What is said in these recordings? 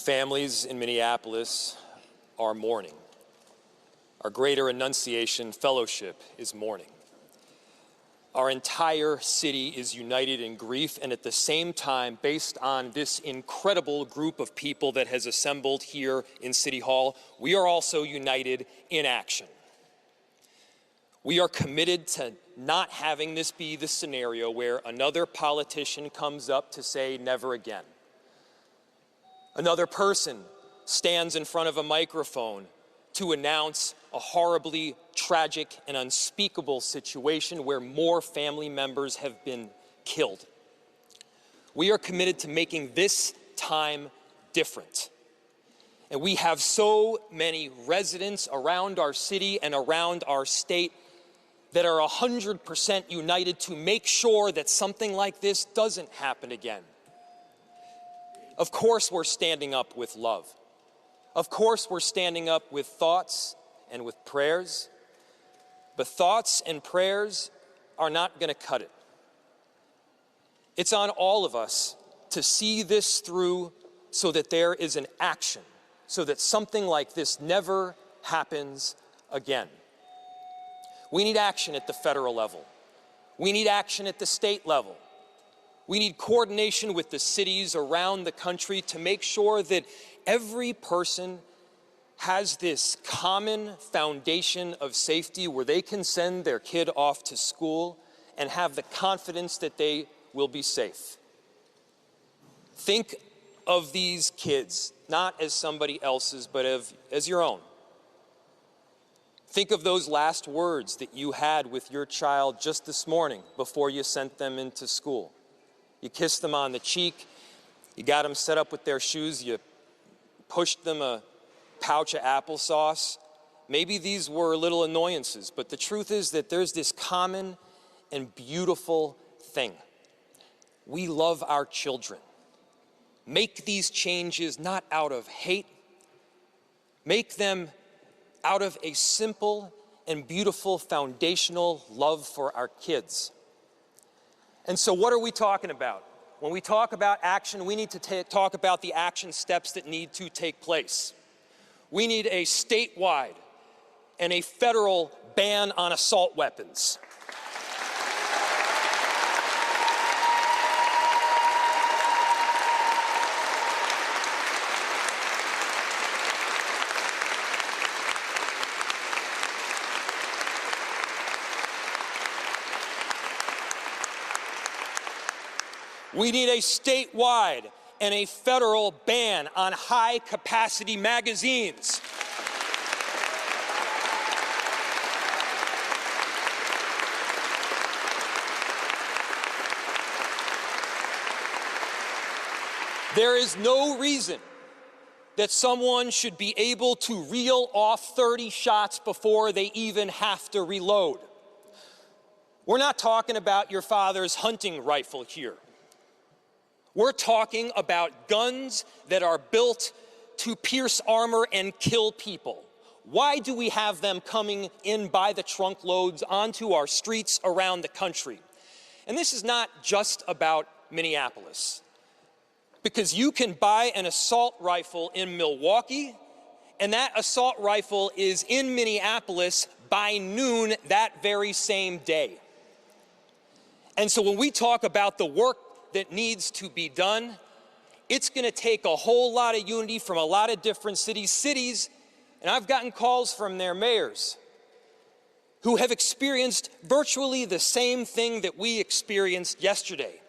Families in Minneapolis are mourning. Our Greater Annunciation Fellowship is mourning. Our entire city is united in grief, and at the same time, based on this incredible group of people that has assembled here in City Hall, we are also united in action. We are committed to not having this be the scenario where another politician comes up to say never again. Another person stands in front of a microphone to announce a horribly tragic and unspeakable situation where more family members have been killed. We are committed to making this time different. And we have so many residents around our city and around our state that are 100% united to make sure that something like this doesn't happen again. Of course, we're standing up with love. Of course, we're standing up with thoughts and with prayers. But thoughts and prayers are not going to cut it. It's on all of us to see this through so that there is an action, so that something like this never happens again. We need action at the federal level. We need action at the state level. We need coordination with the cities around the country to make sure that every person has this common foundation of safety where they can send their kid off to school and have the confidence that they will be safe. Think of these kids not as somebody else's, but as your own. Think of those last words that you had with your child just this morning before you sent them into school. You kissed them on the cheek, you got them set up with their shoes, you pushed them a pouch of applesauce. Maybe these were little annoyances, but the truth is that there's this common and beautiful thing. We love our children. Make these changes not out of hate. Make them out of a simple and beautiful foundational love for our kids. And so what are we talking about? When we talk about action, we need to talk about the action steps that need to take place. We need a statewide and a federal ban on assault weapons. We need a statewide and a federal ban on high-capacity magazines. There is no reason that someone should be able to reel off 30 shots before they even have to reload. We're not talking about your father's hunting rifle here. We're talking about guns that are built to pierce armor and kill people. Why do we have them coming in by the trunk loads onto our streets around the country? And this is not just about Minneapolis, because you can buy an assault rifle in Milwaukee, and that assault rifle is in Minneapolis by noon that very same day. And so when we talk about the work that needs to be done, it's going to take a whole lot of unity from a lot of different cities, and I've gotten calls from their mayors who have experienced virtually the same thing that we experienced yesterday.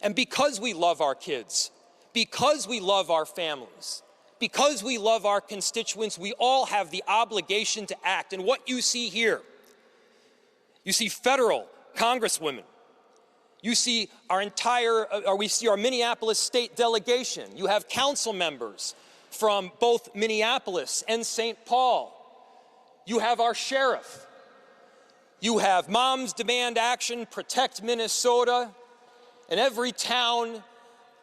And because we love our kids, because we love our families, because we love our constituents, we all have the obligation to act. And what you see here, you see federal congresswomen, you see we see our Minneapolis state delegation. You have council members from both Minneapolis and St. Paul. You have our sheriff. You have Moms Demand Action, Protect Minnesota, and Everytown,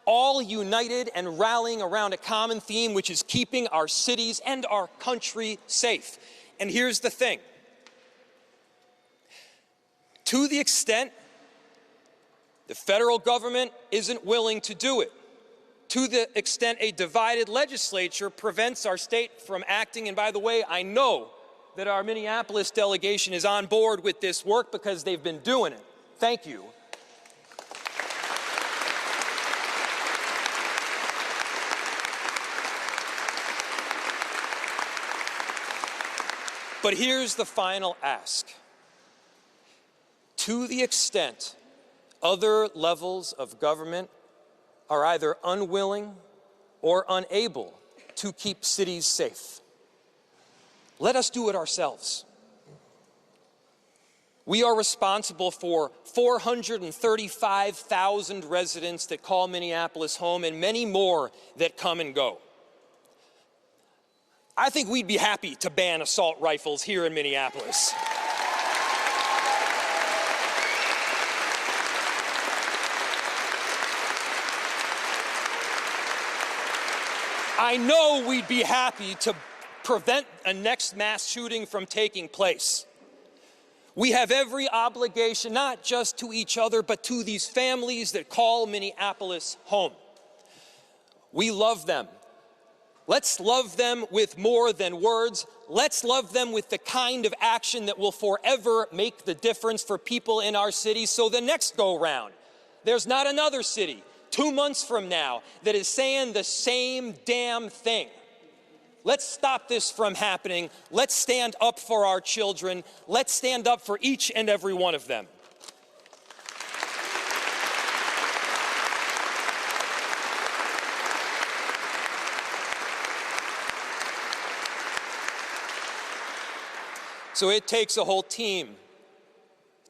all united and rallying around a common theme, which is keeping our cities and our country safe. And here's the thing. To the extent the federal government isn't willing to do it, to the extent a divided legislature prevents our state from acting. And by the way, I know that our Minneapolis delegation is on board with this work because they've been doing it. Thank you. But here's the final ask. To the extent other levels of government are either unwilling or unable to keep cities safe, let us do it ourselves. We are responsible for 435,000 residents that call Minneapolis home and many more that come and go. I think we'd be happy to ban assault rifles here in Minneapolis. I know we'd be happy to prevent a next mass shooting from taking place. We have every obligation, not just to each other, but to these families that call Minneapolis home. We love them. Let's love them with more than words. Let's love them with the kind of action that will forever make the difference for people in our city. So the next go-round, there's not another city 2 months from now that is saying the same damn thing. Let's stop this from happening. Let's stand up for our children. Let's stand up for each and every one of them. So it takes a whole team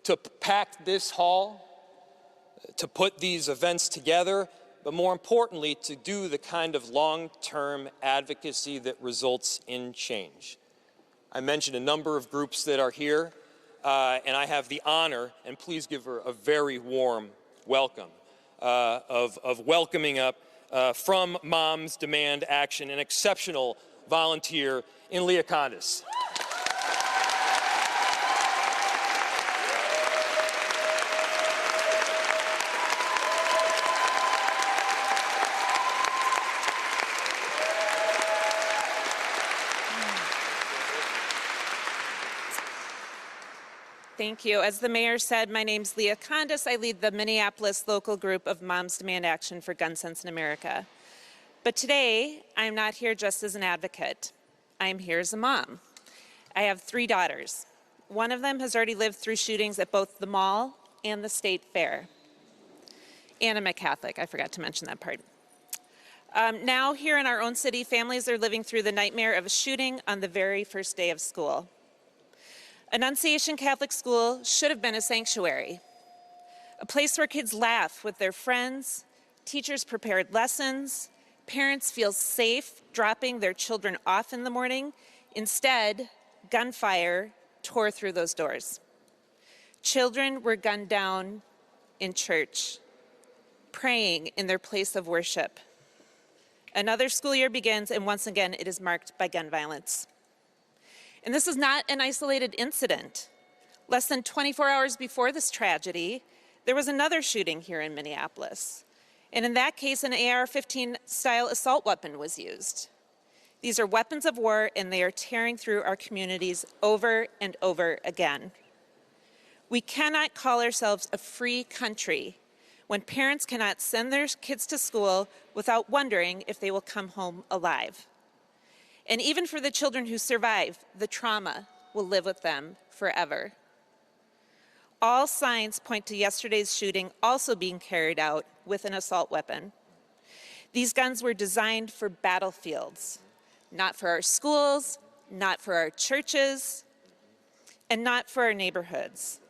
to pack this hall, to put these events together, but more importantly, to do the kind of long-term advocacy that results in change. I mentioned a number of groups that are here, and I have the honor, and please give her a very warm welcome, of welcoming up from Moms Demand Action, an exceptional volunteer in Leah Condis. Thank you. As the mayor said, my name's Leah Condis. I lead the Minneapolis local group of Moms Demand Action for Gun Sense in America. But today, I'm not here just as an advocate. I'm here as a mom. I have 3 daughters. One of them has already lived through shootings at both the mall and the state fair. And I'm a Catholic. I forgot to mention that part. Now, here in our own city, families are living through the nightmare of a shooting on the very first day of school. Annunciation Catholic School should have been a sanctuary, a place where kids laugh with their friends, teachers prepared lessons, parents feel safe dropping their children off in the morning. Instead, gunfire tore through those doors. Children were gunned down in church, praying in their place of worship. Another school year begins, and once again, it is marked by gun violence. And this is not an isolated incident. Less than 24 hours before this tragedy, there was another shooting here in Minneapolis. And in that case, an AR-15 style assault weapon was used. These are weapons of war, and they are tearing through our communities over and over again. We cannot call ourselves a free country when parents cannot send their kids to school without wondering if they will come home alive. And even for the children who survive, the trauma will live with them forever. All signs point to yesterday's shooting also being carried out with an assault weapon. These guns were designed for battlefields, not for our schools, not for our churches, and not for our neighborhoods.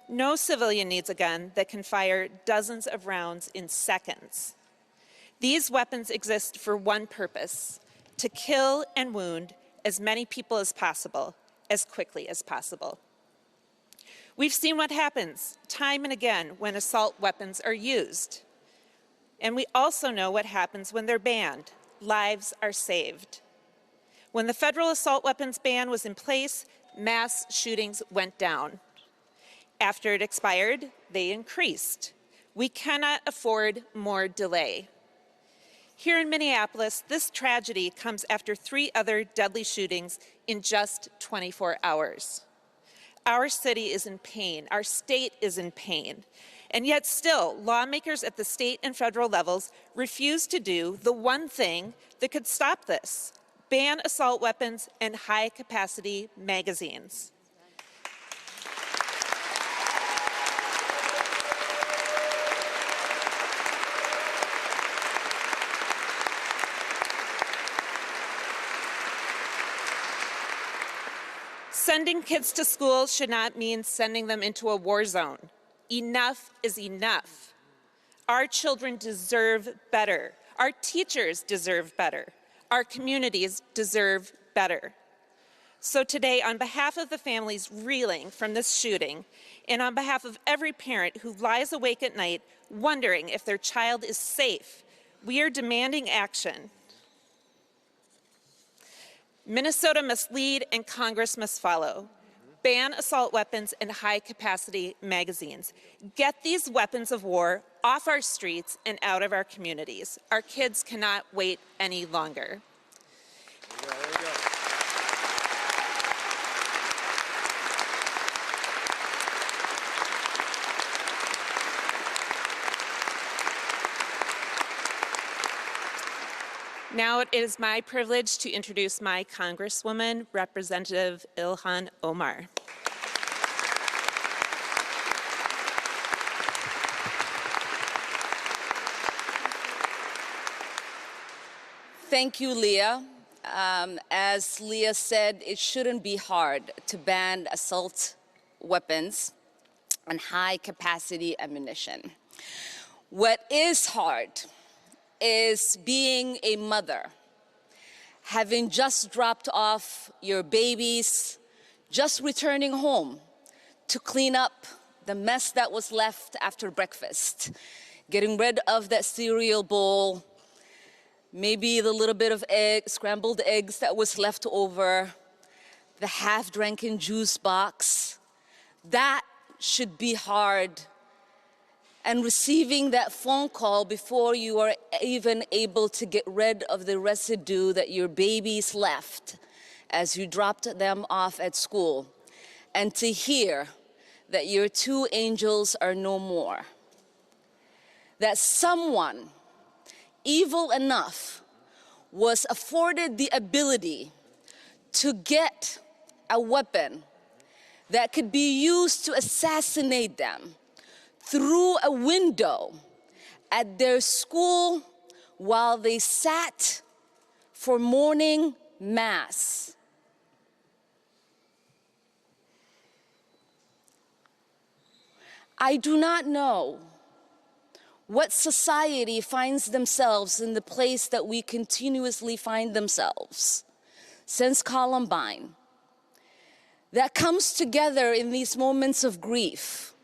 No civilian needs a gun that can fire dozens of rounds in seconds. These weapons exist for one purpose: to kill and wound as many people as possible, as quickly as possible. We've seen what happens time and again when assault weapons are used. And we also know what happens when they're banned. Lives are saved. When the federal assault weapons ban was in place, mass shootings went down. After it expired, they increased. We cannot afford more delay. Here in Minneapolis, this tragedy comes after 3 other deadly shootings in just 24 hours. Our city is in pain. Our state is in pain. And yet still, lawmakers at the state and federal levels refuse to do the one thing that could stop this: ban assault weapons and high-capacity magazines. Sending kids to school should not mean sending them into a war zone. Enough is enough. Our children deserve better. Our teachers deserve better. Our communities deserve better. So today, on behalf of the families reeling from this shooting, and on behalf of every parent who lies awake at night wondering if their child is safe, we are demanding action. Minnesota must lead and Congress must follow. Ban assault weapons and high-capacity magazines. Get these weapons of war off our streets and out of our communities. Our kids cannot wait any longer. There you go. Now it is my privilege to introduce my Congresswoman, Representative Ilhan Omar. Thank you, Leah. As Leah said, it shouldn't be hard to ban assault weapons and high-capacity ammunition. What is hard is being a mother, having just dropped off your babies, just returning home to clean up the mess that was left after breakfast, getting rid of that cereal bowl, maybe the little bit of scrambled eggs that was left over, the half-drinking juice box. That should be hard. And receiving that phone call before you are even able to get rid of the residue that your babies left as you dropped them off at school, and to hear that your 2 angels are no more. That someone evil enough was afforded the ability to get a weapon that could be used to assassinate them through a window at their school while they sat for morning mass. I do not know what society finds themselves in the place that we continuously find themselves since Columbine, that comes together in these moments of grief,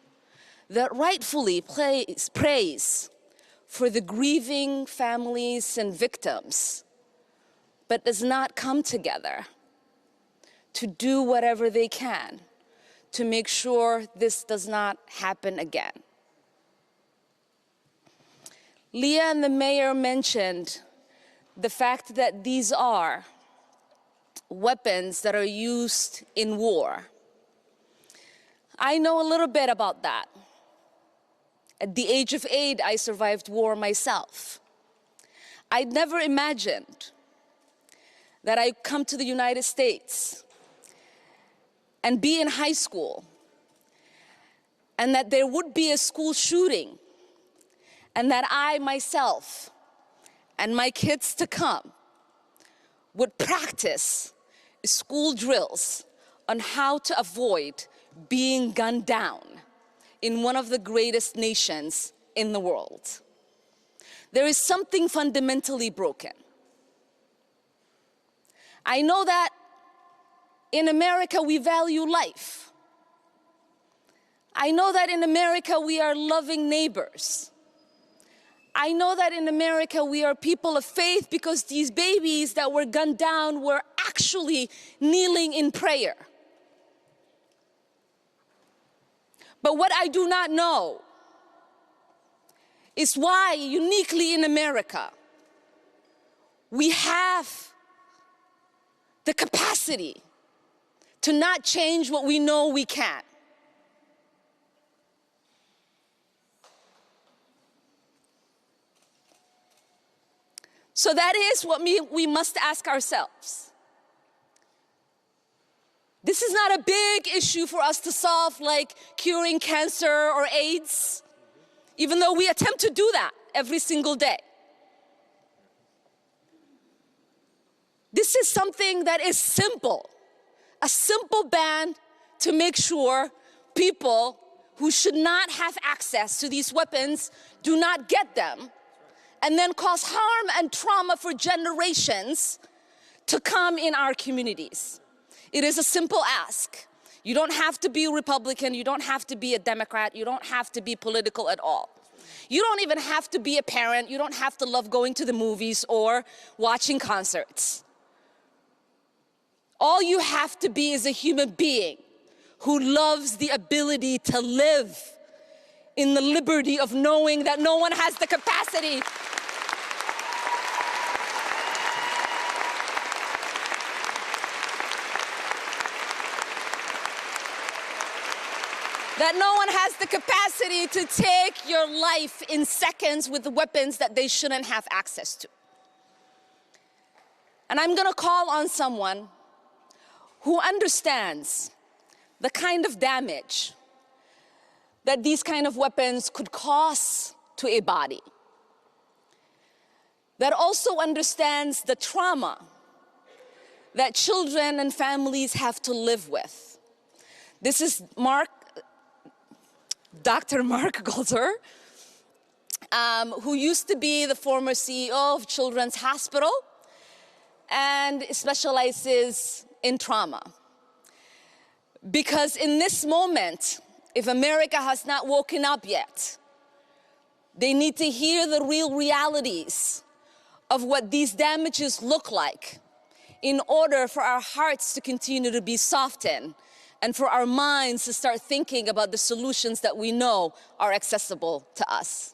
that rightfully prays for the grieving families and victims, but does not come together to do whatever they can to make sure this does not happen again. Leah and the mayor mentioned the fact that these are weapons that are used in war. I know a little bit about that. At the age of 8, I survived war myself. I'd never imagined that I'd come to the United States and be in high school, and that there would be a school shooting, and that I myself and my kids to come would practice school drills on how to avoid being gunned down in one of the greatest nations in the world. There is something fundamentally broken. I know that in America we value life. I know that in America we are loving neighbors. I know that in America we are people of faith because these babies that were gunned down were actually kneeling in prayer. But what I do not know is why, uniquely in America, we have the capacity to not change what we know we can. So that is what we must ask ourselves. This is not a big issue for us to solve, like curing cancer or AIDS, even though we attempt to do that every single day. This is something that is simple, a simple ban to make sure people who should not have access to these weapons do not get them, and then cause harm and trauma for generations to come in our communities. It is a simple ask. You don't have to be a Republican, you don't have to be a Democrat, you don't have to be political at all. You don't even have to be a parent, you don't have to love going to the movies or watching concerts. All you have to be is a human being who loves the ability to live in the liberty of knowing that no one has the capacity to take your life in seconds with weapons that they shouldn't have access to. And I'm gonna call on someone who understands the kind of damage that these kind of weapons could cause to a body, that also understands the trauma that children and families have to live with. This is Dr. Mark Golder, who used to be the former CEO of Children's Hospital and specializes in trauma. Because in this moment, if America has not woken up yet, they need to hear the real realities of what these damages look like in order for our hearts to continue to be softened and for our minds to start thinking about the solutions that we know are accessible to us.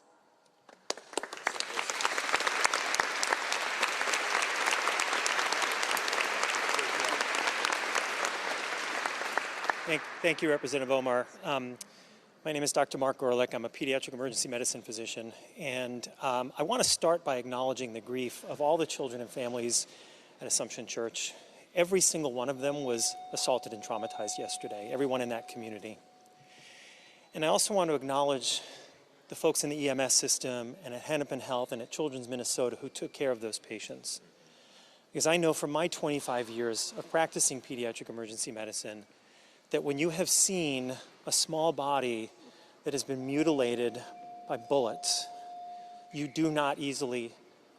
Thank you, Representative Omar. My name is Dr. Mark Gorelick. I'm a pediatric emergency medicine physician, and I want to start by acknowledging the grief of all the children and families at Assumption Church. Every single one of them was assaulted and traumatized yesterday, everyone in that community. And I also want to acknowledge the folks in the EMS system and at Hennepin Health and at Children's Minnesota who took care of those patients. Because I know from my 25 years of practicing pediatric emergency medicine that when you have seen a small body that has been mutilated by bullets, you do not easily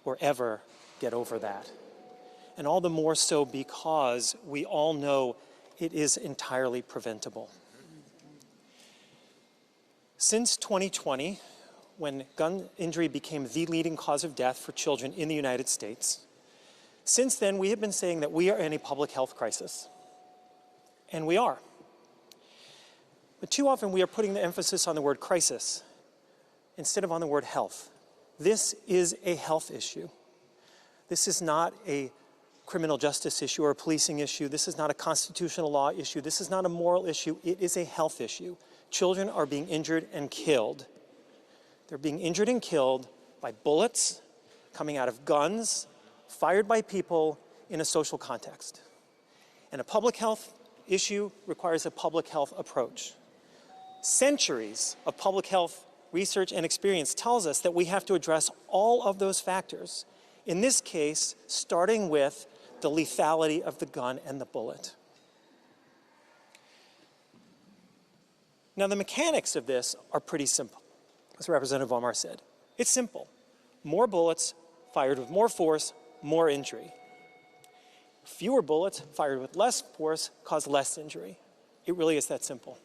or ever get over that. And all the more so because we all know it is entirely preventable. Since 2020, when gun injury became the leading cause of death for children in the United States, since then we have been saying that we are in a public health crisis. And we are. But too often we are putting the emphasis on the word crisis instead of on the word health. This is a health issue. This is not a criminal justice issue or a policing issue. This is not a constitutional law issue. This is not a moral issue. It is a health issue. Children are being injured and killed. They're being injured and killed by bullets coming out of guns fired by people in a social context. And a public health issue requires a public health approach. Centuries of public health research and experience tells us that we have to address all of those factors. In this case, starting with the lethality of the gun and the bullet. Now, the mechanics of this are pretty simple, as Representative Omar said. It's simple. More bullets fired with more force, more injury. Fewer bullets fired with less force cause less injury. It really is that simple.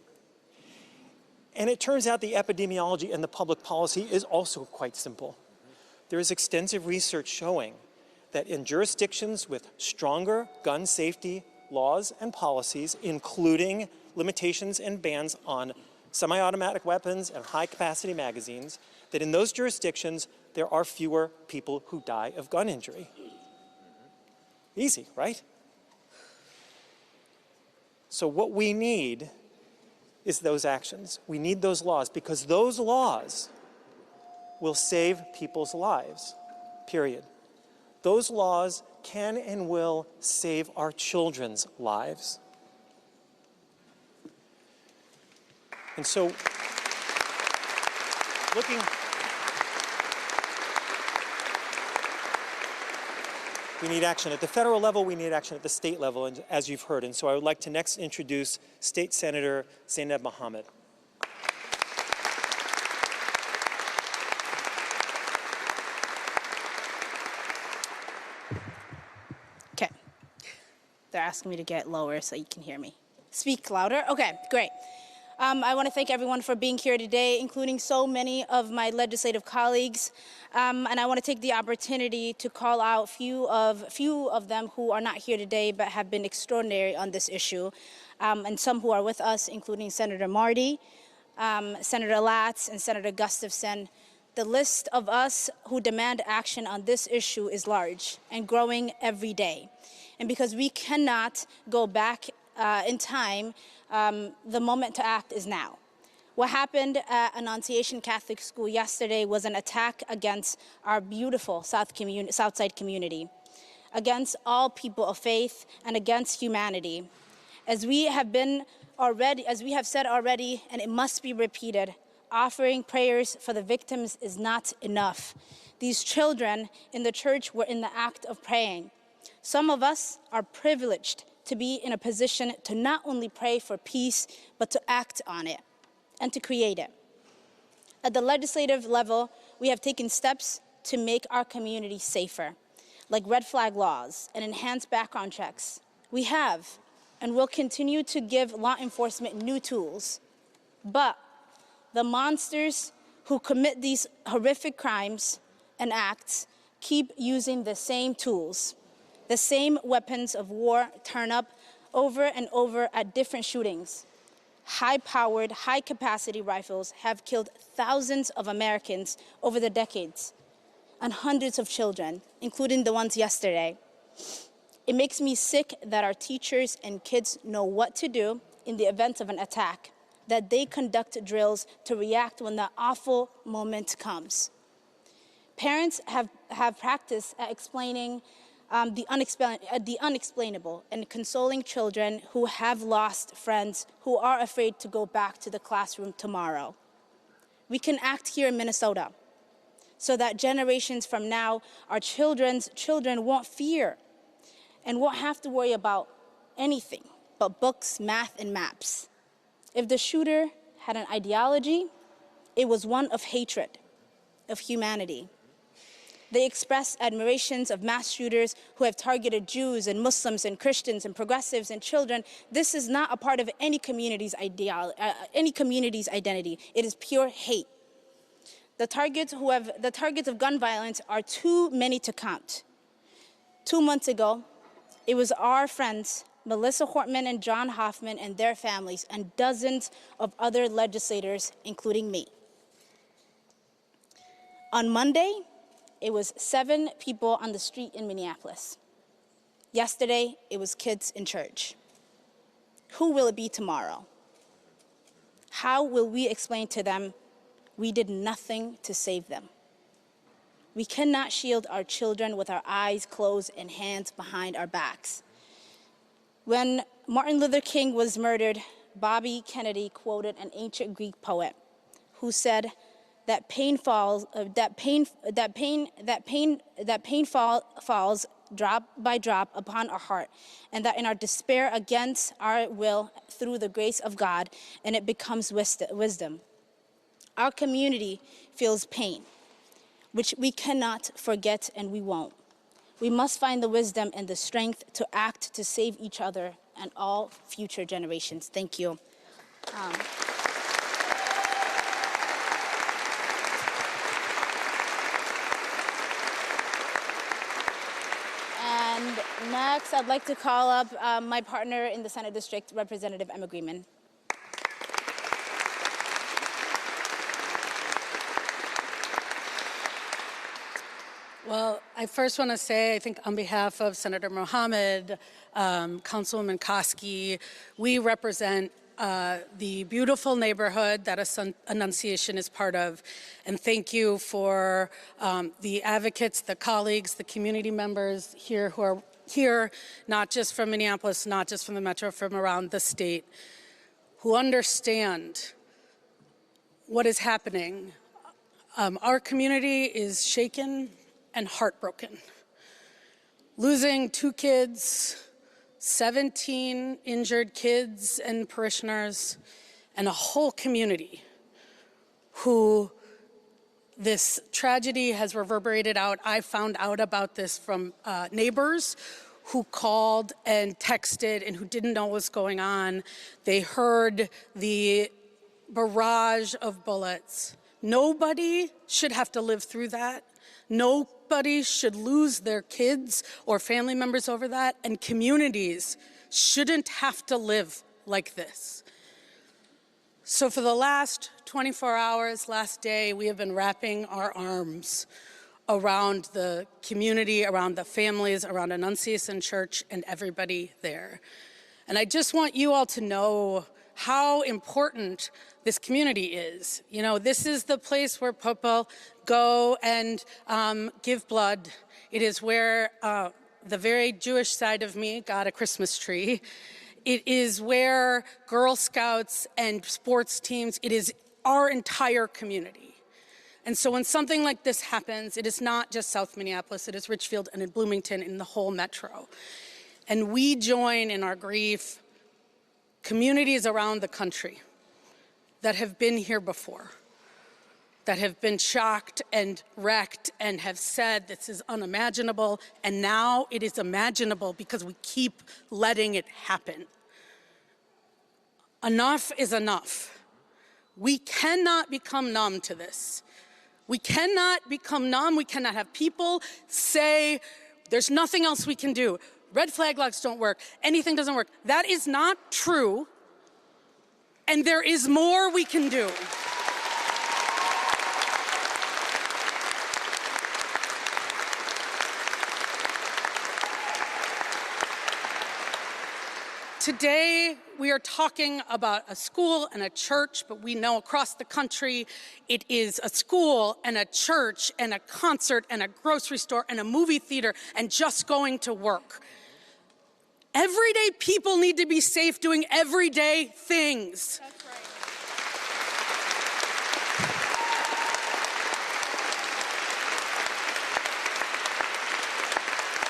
And it turns out the epidemiology and the public policy is also quite simple. There is extensive research showing that in jurisdictions with stronger gun safety laws and policies, including limitations and bans on semi-automatic weapons and high-capacity magazines, that in those jurisdictions there are fewer people who die of gun injury. Easy, right? So what we need is those actions. We need those laws because those laws will save people's lives, period. Those laws can and will save our children's lives. And so, we need action at the federal level, we need action at the state level, and as you've heard. And so I would like to next introduce State Senator Zainab Mohammed. Okay. They're asking me to get lower so you can hear me. Speak louder? Okay, great. I want to thank everyone for being here today, including so many of my legislative colleagues. And I want to take the opportunity to call out few of them who are not here today but have been extraordinary on this issue, and some who are with us, including Senator Marty, Senator Latz, and Senator Gustafson. The list of us who demand action on this issue is large and growing every day. And because we cannot go back in time, the moment to act is now. What happened at Annunciation Catholic School yesterday was an attack against our beautiful Southside community, against all people of faith, and against humanity. As we have said already, and it must be repeated, offering prayers for the victims is not enough. These children in the church were in the act of praying. Some of us are privileged to be in a position to not only pray for peace, but to act on it and to create it. At the legislative level, we have taken steps to make our community safer, like red flag laws and enhanced background checks. We have and will continue to give law enforcement new tools. But the monsters who commit these horrific crimes and acts keep using the same tools. The same weapons of war turn up over and over at different shootings. High-powered, high-capacity rifles have killed thousands of Americans over the decades, and hundreds of children, including the ones yesterday. It makes me sick that our teachers and kids know what to do in the event of an attack, that they conduct drills to react when that awful moment comes. Parents have practiced at explaining the unexplainable and consoling children who have lost friends who are afraid to go back to the classroom tomorrow. We can act here in Minnesota so that generations from now, our children's children won't fear and won't have to worry about anything but books, math, and maps. If the shooter had an ideology, it was one of hatred, of humanity. They express admirations of mass shooters who have targeted Jews and Muslims and Christians and progressives and children. This is not a part of any community's identity. It is pure hate. The targets of gun violence are too many to count. 2 months ago, it was our friends, Melissa Hortman and John Hoffman and their families, and dozens of other legislators, including me. On Monday, it was 7 people on the street in Minneapolis. Yesterday, it was kids in church. Who will it be tomorrow? How will we explain to them we did nothing to save them? We cannot shield our children with our eyes closed and hands behind our backs. When Martin Luther King was murdered, Bobby Kennedy quoted an ancient Greek poet who said that pain falls drop by drop upon our heart, and that in our despair against our will, through the grace of God, and it becomes wisdom. Our community feels pain, which we cannot forget, and we won't. We must find the wisdom and the strength to act to save each other and all future generations. Thank you. And next, I'd like to call up my partner in the Senate District, Representative Emma Greenman. Well, I first want to say, I think on behalf of Senator Mohammed, Councilwoman Koski, we represent the beautiful neighborhood that Annunciation is part of. And thank you for the advocates, the colleagues, the community members here who are here, not just from Minneapolis, not just from the metro, from around the state, who understand what is happening. Our community is shaken and heartbroken. Losing 2 kids, 17 injured kids and parishioners, and a whole community who this tragedy has reverberated out. I found out about this from neighbors who called and texted and who didn't know what was going on. They heard the barrage of bullets. Nobody should have to live through that. Nobody should lose their kids or family members over that, and communities shouldn't have to live like this. So for the last 24 hours, last day, we have been wrapping our arms around the community, around the families, around Annunciation Church and everybody there. And I just want you all to know how important this community is. You know, this is the place where people go and give blood. It is where the very Jewish side of me got a Christmas tree. It is where Girl Scouts and sports teams, it is our entire community. And so when something like this happens, it is not just South Minneapolis, it is Richfield and in Bloomington, in the whole metro. And we join in our grief communities around the country that have been here before, that have been shocked and wrecked and have said this is unimaginable, and now it is imaginable because we keep letting it happen. Enough is enough. We cannot become numb to this. We cannot become numb. We cannot have people say there's nothing else we can do. Red flag laws don't work. Anything doesn't work. That is not true. And there is more we can do. Today, we are talking about a school and a church, but we know across the country it is a school and a church and a concert and a grocery store and a movie theater and just going to work. Everyday people need to be safe doing everyday things. That's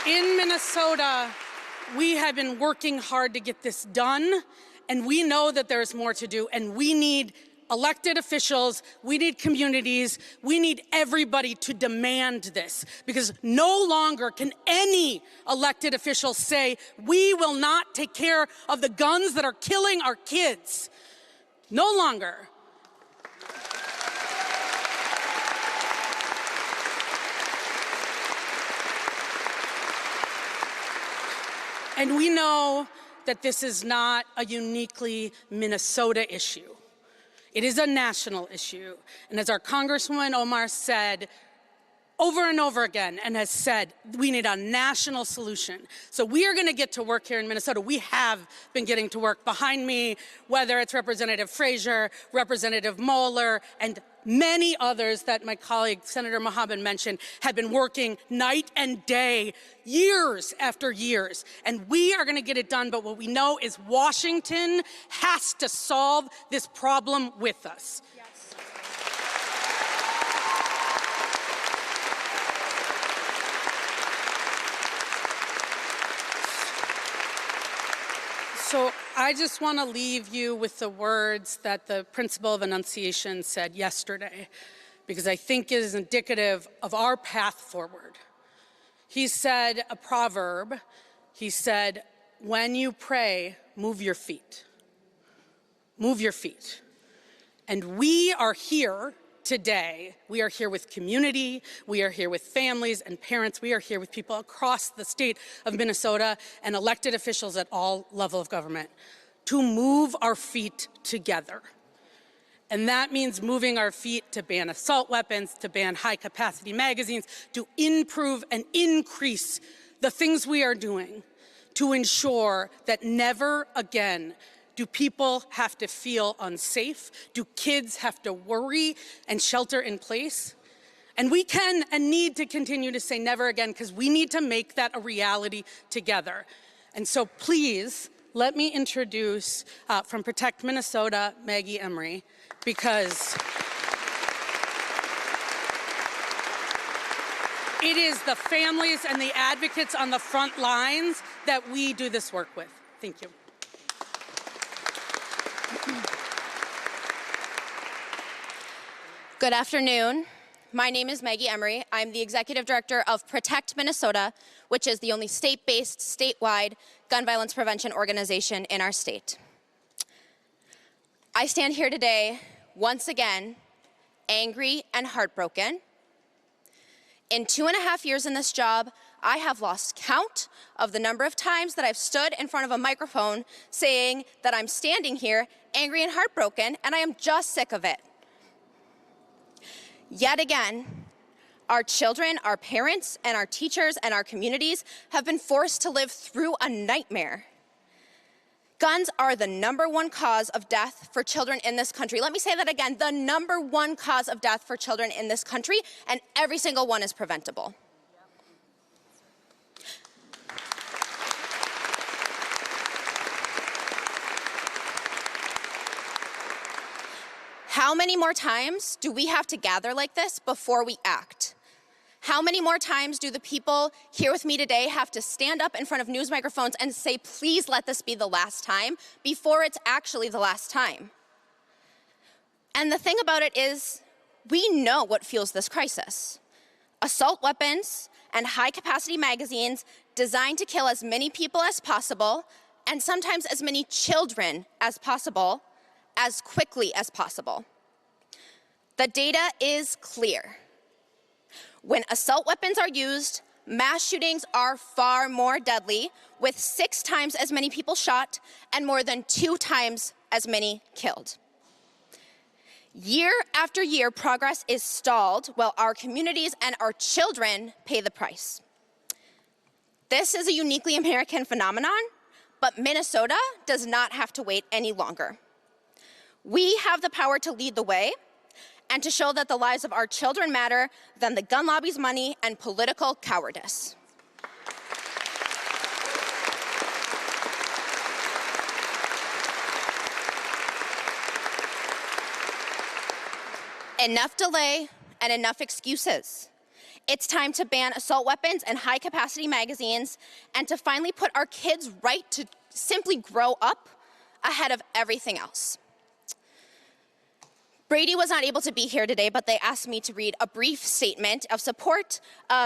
right. In Minnesota, we have been working hard to get this done, and we know that there's more to do, and we need elected officials, we need communities, we need everybody to demand this, because no longer can any elected official say, we will not take care of the guns that are killing our kids. No longer. And we know that this is not a uniquely Minnesota issue. It is a national issue. And as our Congresswoman Omar said over and over again and has said, we need a national solution. So we are going to get to work here in Minnesota. We have been getting to work. Behind me, whether it's Representative Frazier, Representative Moeller, and many others that my colleague Senator Mohammed mentioned, have been working night and day, years after years. And we are going to get it done, but what we know is Washington has to solve this problem with us. Yes. So I just want to leave you with the words that the principal of Annunciation said yesterday, because I think it is indicative of our path forward. He said a proverb. He said, when you pray, move your feet. Move your feet. And we are here today. We are here with community. We are here with families and parents. We are here with people across the state of Minnesota and elected officials at all levels of government to move our feet together. And that means moving our feet to ban assault weapons, to ban high-capacity magazines, to improve and increase the things we are doing to ensure that never again do people have to feel unsafe, do kids have to worry and shelter in place. And we can and need to continue to say never again, because we need to make that a reality together. And so please, let me introduce from Protect Minnesota, Maggie Emery, because it is the families and the advocates on the front lines that we do this work with. Thank you. Good afternoon. My name is Maggie Emery. I'm the Executive Director of Protect Minnesota, which is the only state-based, statewide gun violence prevention organization in our state. I stand here today, once again, angry and heartbroken. In 2.5 years in this job, I have lost count of the number of times that I've stood in front of a microphone saying that I'm standing here angry and heartbroken, and I am just sick of it. Yet again, our children, our parents, and our teachers and our communities have been forced to live through a nightmare. Guns are the #1 cause of death for children in this country. Let me say that again, the #1 cause of death for children in this country, and every single one is preventable. How many more times do we have to gather like this before we act? How many more times do the people here with me today have to stand up in front of news microphones and say, please let this be the last time, before it's actually the last time? And the thing about it is, we know what fuels this crisis. Assault weapons and high-capacity magazines designed to kill as many people as possible, and sometimes as many children as possible, as quickly as possible. The data is clear. When assault weapons are used, mass shootings are far more deadly, with 6 times as many people shot and more than 2 times as many killed. Year after year, progress is stalled while our communities and our children pay the price. This is a uniquely American phenomenon, but Minnesota does not have to wait any longer. We have the power to lead the way and to show that the lives of our children matter than the gun lobby's money and political cowardice. Enough delay and enough excuses. It's time to ban assault weapons and high-capacity magazines and to finally put our kids' right to simply grow up ahead of everything else. Brady was not able to be here today, but they asked me to read a brief statement of support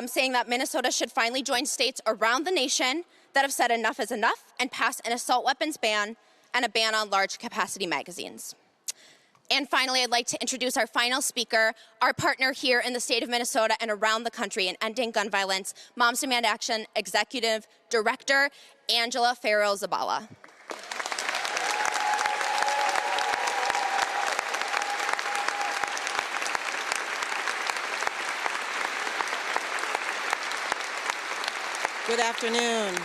saying that Minnesota should finally join states around the nation that have said enough is enough and pass an assault weapons ban and a ban on large capacity magazines. And finally, I'd like to introduce our final speaker, our partner here in the state of Minnesota and around the country in ending gun violence, Moms Demand Action Executive Director, Angela Farrow-Zabala. Good afternoon.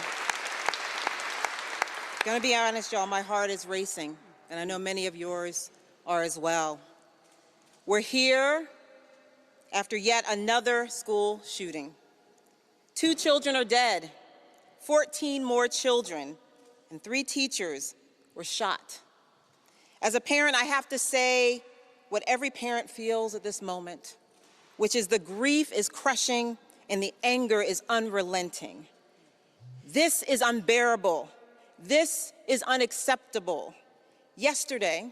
Gonna be honest, y'all, my heart is racing, and I know many of yours are as well. We're here after yet another school shooting. 2 children are dead, 14 more children, and 3 teachers were shot. As a parent, I have to say what every parent feels at this moment, which is the grief is crushing and the anger is unrelenting. This is unbearable. This is unacceptable. Yesterday,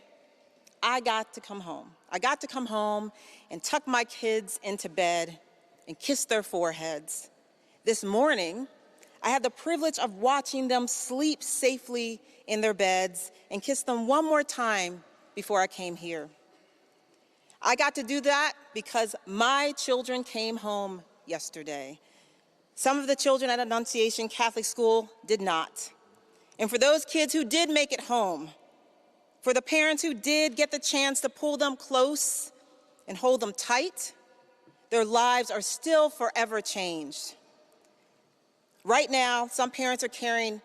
I got to come home. I got to come home and tuck my kids into bed and kiss their foreheads. This morning, I had the privilege of watching them sleep safely in their beds and kiss them one more time before I came here. I got to do that because my children came home yesterday. Some of the children at Annunciation Catholic School did not. And for those kids who did make it home, For the parents who did get the chance to pull them close and hold them tight, their lives are still forever changed. Right now, some parents are carrying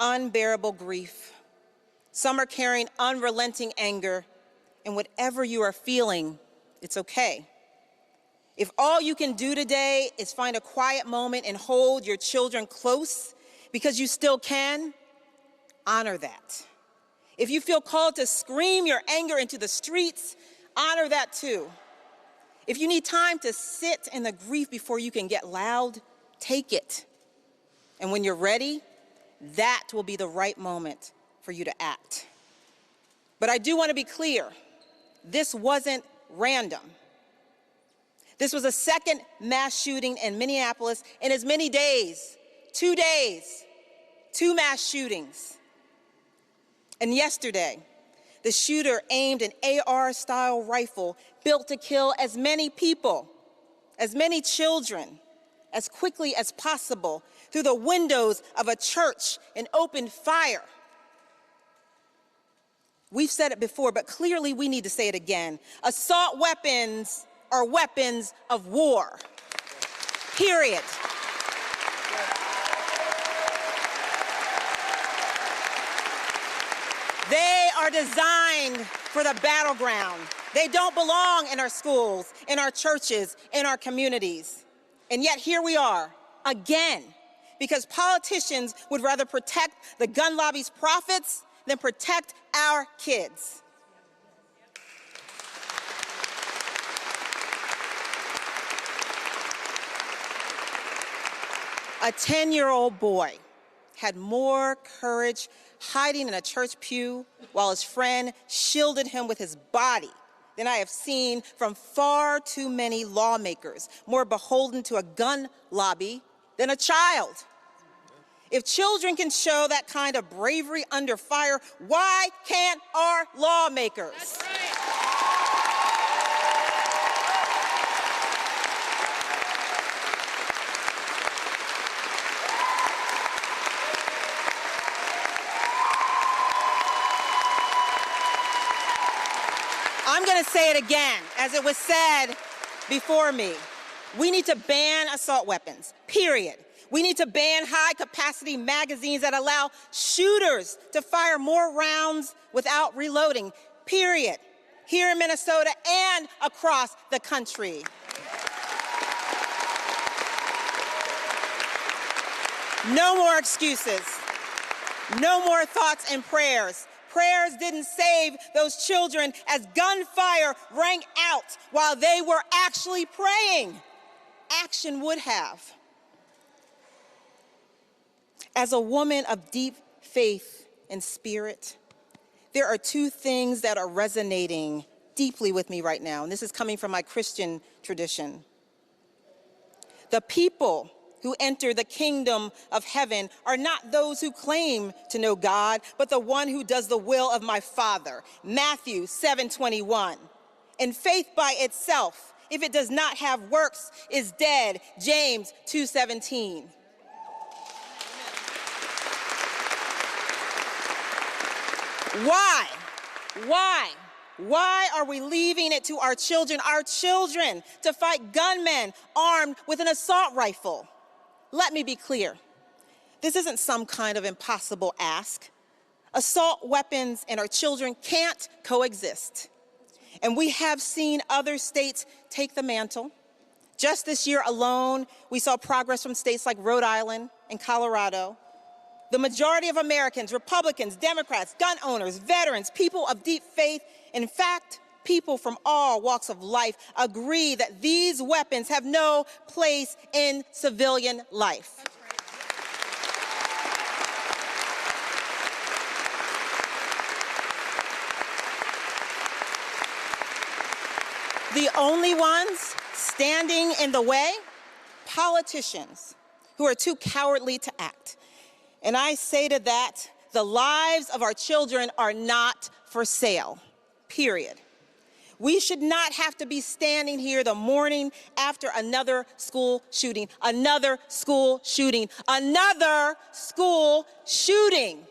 unbearable grief. Some are carrying unrelenting anger. And whatever you are feeling, it's okay. If all you can do today is find a quiet moment and hold your children close because you still can, honor that. If you feel called to scream your anger into the streets, honor that too. If you need time to sit in the grief before you can get loud, take it. And when you're ready, that will be the right moment for you to act. But I do want to be clear, this wasn't random. This was a second mass shooting in Minneapolis in as many days, 2 days, 2 mass shootings. And yesterday, the shooter aimed an AR-style rifle built to kill as many people, as many children, as quickly as possible through the windows of a church and opened fire. We've said it before, but clearly we need to say it again. Assault weapons are weapons of war, period. They are designed for the battleground. They don't belong in our schools, in our churches, in our communities. And yet here we are, again, because politicians would rather protect the gun lobby's profits than protect our kids. A 10-year-old boy had more courage hiding in a church pew while his friend shielded him with his body than I have seen from far too many lawmakers, more beholden to a gun lobby than a child. If children can show that kind of bravery under fire, why can't our lawmakers? That's right. I'm going to say it again, as it was said before me. We need to ban assault weapons, period. We need to ban high-capacity magazines that allow shooters to fire more rounds without reloading, period, here in Minnesota and across the country. No more excuses. No more thoughts and prayers. Prayers didn't save those children as gunfire rang out while they were actually praying. Action would have. As a woman of deep faith and spirit, there are 2 things that are resonating deeply with me right now, and this is coming from my Christian tradition. The people who enter the kingdom of heaven are not those who claim to know God, but the one who does the will of my Father. Matthew 7:21. And faith by itself, if it does not have works, is dead. James 2:17. Why? Why are we leaving it to our children to fight gunmen armed with an assault rifle? Let me be clear. This isn't some kind of impossible ask. Assault weapons and our children can't coexist. And we have seen other states take the mantle. Just this year alone, we saw progress from states like Rhode Island and Colorado. The majority of Americans, Republicans, Democrats, gun owners, veterans, people of deep faith, in fact, people from all walks of life agree that these weapons have no place in civilian life. The only ones standing in the way? Politicians who are too cowardly to act. And I say to that, the lives of our children are not for sale, period. We should not have to be standing here the morning after another school shooting, another school shooting, another school shooting.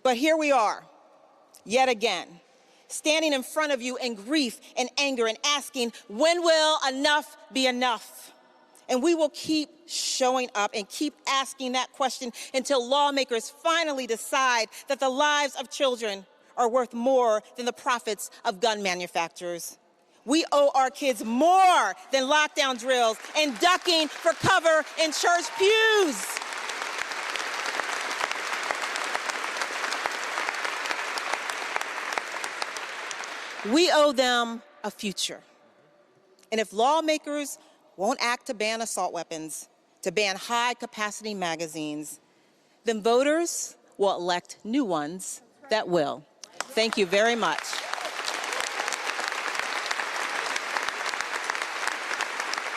But here we are, yet again, standing in front of you in grief and anger and asking, when will enough be enough? And we will keep showing up and keep asking that question until lawmakers finally decide that the lives of children are worth more than the profits of gun manufacturers. We owe our kids more than lockdown drills and ducking for cover in church pews. We owe them a future. And if lawmakers won't act to ban assault weapons, to ban high-capacity magazines, then voters will elect new ones that will. Thank you very much.